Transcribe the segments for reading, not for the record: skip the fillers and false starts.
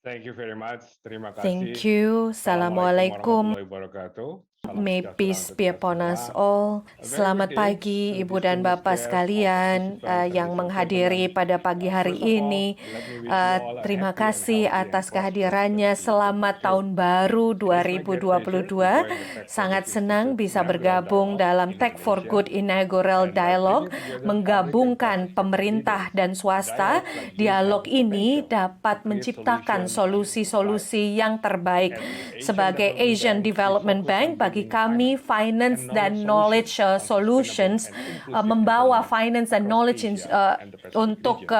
Thank you very much. Terima Thank kasih. you. Assalamualaikum Assalamualaikum. warahmatullahi wabarakatuh. Salam May sejahtera peace untuk be kita upon us semua. all. A very Selamat greetings pagi to Ibu dan distinguished Bapak guests, all sekalian participants, yang ladies and menghadiri gentlemen. pada pagi hari First of all, ini. let me wish you all a Terima happy and kasih healthy and atas prosperous kehadirannya. Selamat 2022. Tahun Baru It is my great pleasure to 2022. join the Tech for Sangat Good senang Institute bisa Inaugural bergabung Dialogue dalam in Tech for Indonesia, Good Inaugural and by Dialogue, bringing together public and menggabungkan private sector pemerintah leaders. dan swasta. Dialogues like these have Dialog the ini potential dapat to create menciptakan solutions and improve lives. solusi-solusi yang terbaik. As the Sebagai Asian Asian Development Development Bank, we Bank, bagi focus on kami bringing finance finance dan and knowledge knowledge solutions, on sustainable and membawa inclusive finance and development knowledge across Asia and the Pacific untuk region.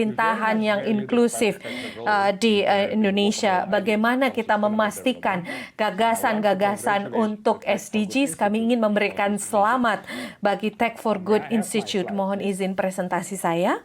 We very pemerintahan much yang value the inklusif private sector role di in generating Indonesia. workable ideas Bagaimana on kita sustainable memastikan development. I want to gagasan-gagasan congratulate untuk the Tech for Good SDGs. Kami Institute ingin on memberikan this selamat initiative. bagi Tech for May Good I have my Institute. slide, Mohon please? izin presentasi saya.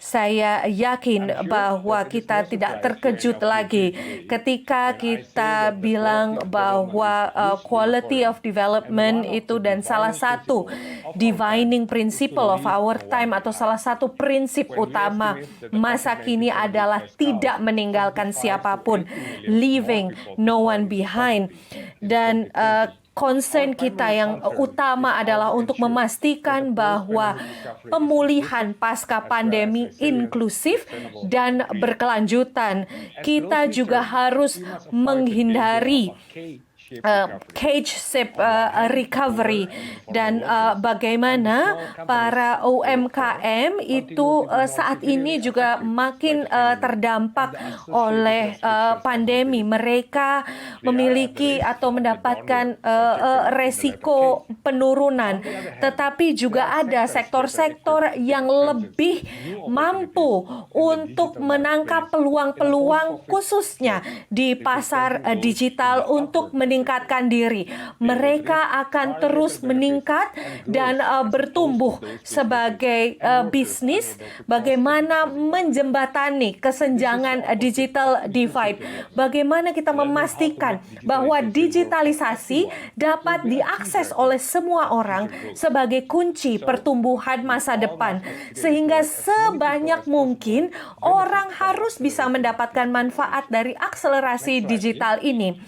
Saya yakin I'm sure bahwa that it is kita no tidak surprise to terkejut any of you lagi here today ketika when I say kita that the bilang quality of bahwa development is hugely quality of important, and development one of itu the dan salah defining satu principles of our time defining is to principle of leave our no one time atau salah behind. satu prinsip When we utama estimate that the masa COVID-19 kini pandemic adalah has tidak caused meninggalkan 75 to siapapun, 80 million more leaving people to no fall one into behind. poverty in Dan 2020. concern Our kita primary yang concern utama is how adalah to untuk ensure that memastikan the bahwa post-pandemic recovery is pemulihan inclusive, pasca as well as pandemi resilient, inklusif sustainable, dan green. berkelanjutan. As Kita growth juga returns, harus we must avoid the danger menghindari of a K-shaped recovery. cage-shaped On one hand, recovery, rural and informal dan workers and the bagaimana small companies para will occur, UMKM continue itu to be more saat severely ini juga affected by makin the pandemic terdampak and the associated oleh restrictions on pandemi. mobility. Mereka They are at the memiliki risk atau of the mendapatkan downward trajectory in the resiko letter K. penurunan. On the other hand, Tetapi there juga are ada sectors that are sektor-sektor equipped to yang take advantage lebih new mampu opportunities in the untuk digital menangkap marketplace in a peluang-peluang post-COVID khususnya world. di This is pasar taking those in digital the untuk upward meningkatkan trajectory. diri. They will Mereka reap akan far terus greater benefits meningkat and dan growth as opposed bertumbuh to those businesses sebagai and workers bisnis. unable to cross the Bagaimana digital divide. menjembatani This is the kesenjangan opposite digital of inclusive divide. development. Bagaimana kita Learning how to memastikan make bahwa digitalization more digitalisasi accessible dapat will be a key diakses factor oleh semua of orang future growth. sebagai kunci So, pertumbuhan we masa all depan, must activate sehingga as many people sebanyak as possible mungkin orang benefit from harus bisa accelerating mendapatkan digitalization. manfaat dari Next akselerasi slide, please. digital ini.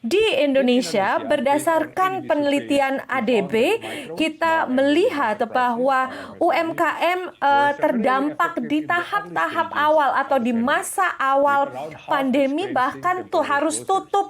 Di In Indonesia, Indonesia, based on berdasarkan ADB survey penelitian we found ADB, that micro, kita small, and medium melihat enterprises, bahwa or MSMEs, UMKM were severely terdampak affected di in the early tahap-tahap stages awal of atau the di pandemic, masa with awal around half pandemi, experiencing bahkan tuh temporary harus closures. tutup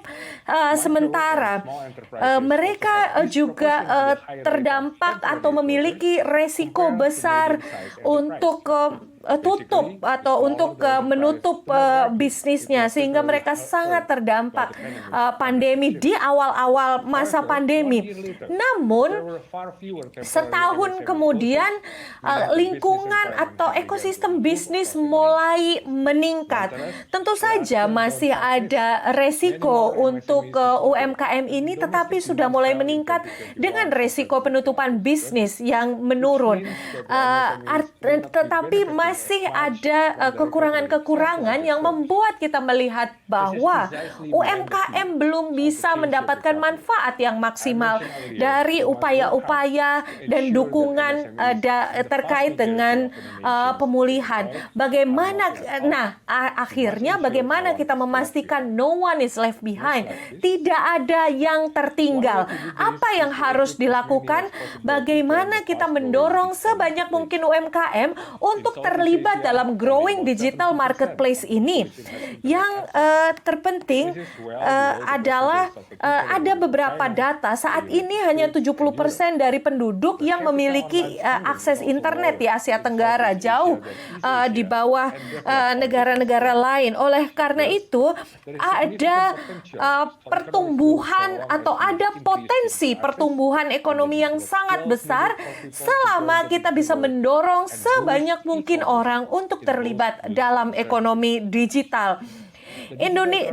Micro sementara. and small enterprises also Mereka have juga disproportionately higher rate of terdampak atau temporary closures memiliki resiko compared to besar medium-sized untuk enterprise. tutup Basically, atau smaller untuk the enterprise, menutup the more likely it bisnisnya, was sehingga severely mereka sangat hurt by terdampak the pandemic pandemi di awal-awal masa However, 1 pandemi. year later, Namun there were far fewer temporary setahun MSME kemudian closures, meaning the business lingkungan environment atau began to ekosistem improve bisnis across Indonesia. mulai meningkat. Nonetheless, Tentu there are saja still masih burn factors. ada Many resiko more untuk MSMEs to close. UMKM ini, tetapi Domestic sudah demand mulai fell in meningkat 2021 dengan resiko compared to penutupan 2020, bisnis yang which menurun. means that the MSMEs may not be Tetapi benefiting masih as much ada from the recovery kekurangan-kekurangan set yang to membuat kita melihat This is bahwa precisely behind the UMKM theme belum of the bisa K-shaped mendapatkan recovery. manfaat yang I maksimal mentioned earlier, dari we must work hard upaya-upaya to dan ensure that dukungan MSMEs in the terkait vast majority dengan of Indonesians pemulihan. involved are Bagaimana, not left out. nah, We must akhirnya ensure bagaimana no one kita is left memastikan behind. no one is left Next behind, slide, please. tidak ada yang One way tertinggal. to do this Apa is yang to harus equip as many dilakukan? as possible to join Bagaimana the kita fast-growing mendorong digital sebanyak marketplace. mungkin UMKM In untuk Southeast terlibat Asia, dalam only growing about digital 70% marketplace of the ini. population has internet Yang access. terpenting This is well below the adalah percentage of the people ada living in beberapa China, data the saat United ini hanya States, and Europe. 70% dari penduduk Per yang capita memiliki online spending akses is also internet di lower Asia in Tenggara, Southeast Asia jauh than East di Asia bawah and developed countries. negara-negara lain. Oleh karena Thus, itu, there is ada significant potential for economic growth pertumbuhan so long atau as we ada increase potensi digital access pertumbuhan and the ekonomi yang digital sangat skills besar needed for people to selama join the kita bisa digital world mendorong and boost sebanyak mungkin e-commerce orang untuk in those terlibat with dalam internet ekonomi access. digital.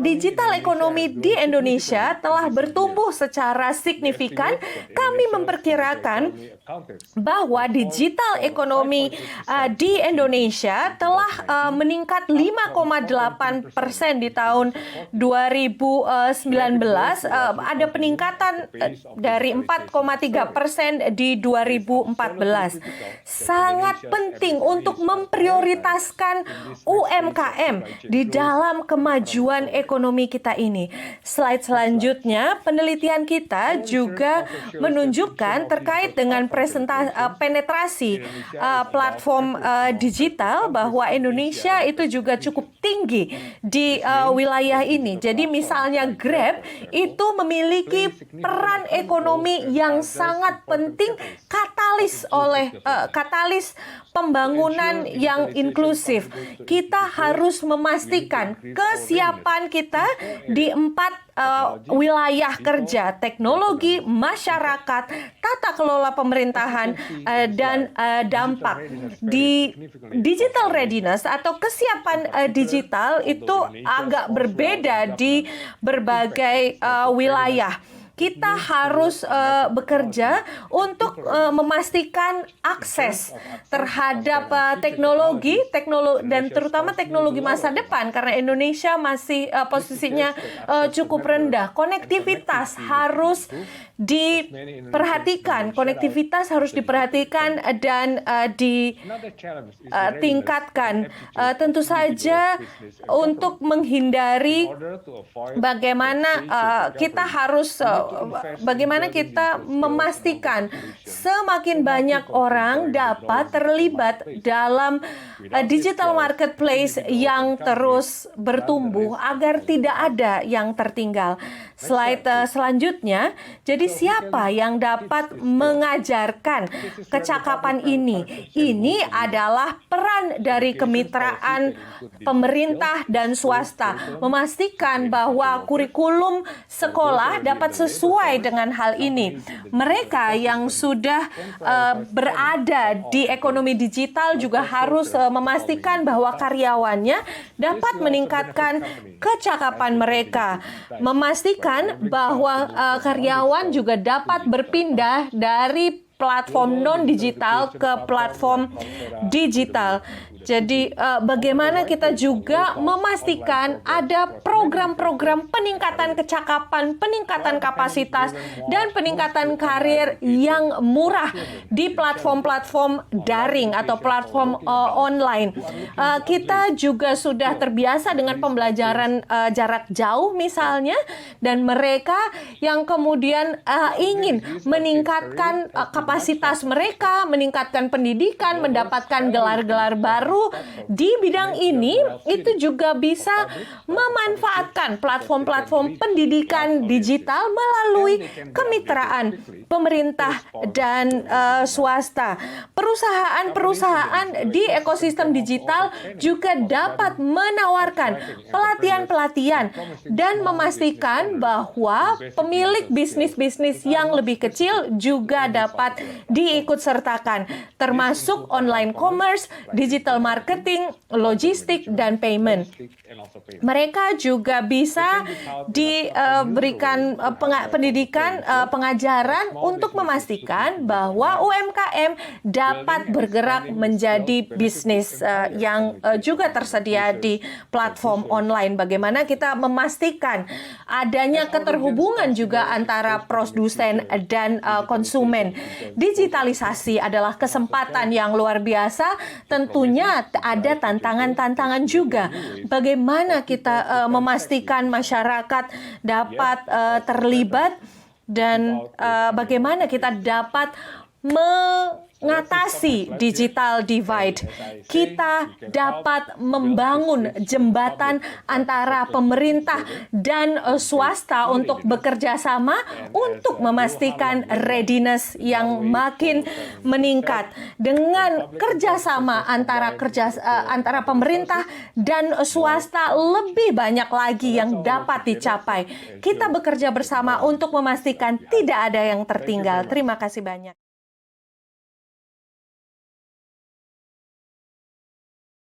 digital ekonomi di Indonesia telah bertumbuh secara signifikan. Kami memperkirakan bahwa digital ekonomi di Indonesia telah meningkat 5,8% di tahun 2019. Ada peningkatan dari 4,3% di 2014. Sangat penting untuk memprioritaskan UMKM di dalam kemajuan ekonomi kita ini. Slide selanjutnya, penelitian kita juga menunjukkan terkait dengan penetrasi platform digital bahwa Indonesia itu juga cukup tinggi di wilayah ini. Jadi misalnya Grab itu memiliki peran ekonomi yang sangat penting, katalis pembangunan yang inklusif. Kita harus memastikan kesiapan kita di 4 wilayah kerja: teknologi, masyarakat, tata kelola pemerintahan, dan dampak. Di digital readiness atau kesiapan digital itu agak berbeda di berbagai wilayah. Kita harus bekerja untuk memastikan akses terhadap teknologi dan terutama teknologi masa depan, karena Indonesia masih posisinya cukup rendah. Konektivitas harus diperhatikan, dan ditingkatkan. Tentu saja untuk menghindari bagaimana kita memastikan semakin banyak orang dapat terlibat dalam digital marketplace yang terus bertumbuh agar tidak ada yang tertinggal. Slide selanjutnya. Jadi siapa yang dapat mengajarkan kecakapan ini? Ini adalah peran dari kemitraan pemerintah dan swasta, memastikan bahwa kurikulum sekolah dapat sesuai dengan hal ini. Mereka yang sudah berada di ekonomi digital juga harus memastikan bahwa karyawannya dapat meningkatkan kecakapan mereka, memastikan bahwa karyawan juga dapat berpindah dari platform non-digital ke platform digital. Jadi bagaimana kita juga memastikan ada program-program peningkatan kecakapan, peningkatan kapasitas, dan peningkatan karir yang murah di platform-platform daring atau platform online. Kita juga sudah terbiasa dengan pembelajaran jarak jauh misalnya, dan mereka yang kemudian ingin meningkatkan kapasitas mereka, meningkatkan pendidikan, mendapatkan gelar-gelar baru di bidang ini, itu juga bisa memanfaatkan platform-platform pendidikan digital melalui kemitraan pemerintah dan swasta. Perusahaan-perusahaan di ekosistem digital juga dapat menawarkan pelatihan-pelatihan dan memastikan bahwa pemilik bisnis-bisnis yang lebih kecil juga dapat diikutsertakan, termasuk online commerce, digital marketing, logistik, dan payment. Mereka juga bisa diberikan pendidikan, pengajaran untuk memastikan bahwa UMKM dapat bergerak menjadi bisnis yang juga tersedia di platform online. Bagaimana kita memastikan adanya keterhubungan juga antara produsen dan konsumen. Digitalisasi adalah kesempatan yang luar biasa, tentunya ada tantangan-tantangan juga. Bagaimana kita memastikan masyarakat dapat terlibat, dan bagaimana kita dapat mengatasi digital divide. Kita dapat membangun jembatan antara pemerintah dan swasta untuk bekerja sama untuk memastikan readiness yang makin meningkat. Dengan kerjasama antara pemerintah dan swasta, lebih banyak lagi yang dapat dicapai. Kita bekerja bersama untuk memastikan tidak ada yang tertinggal. Terima kasih banyak.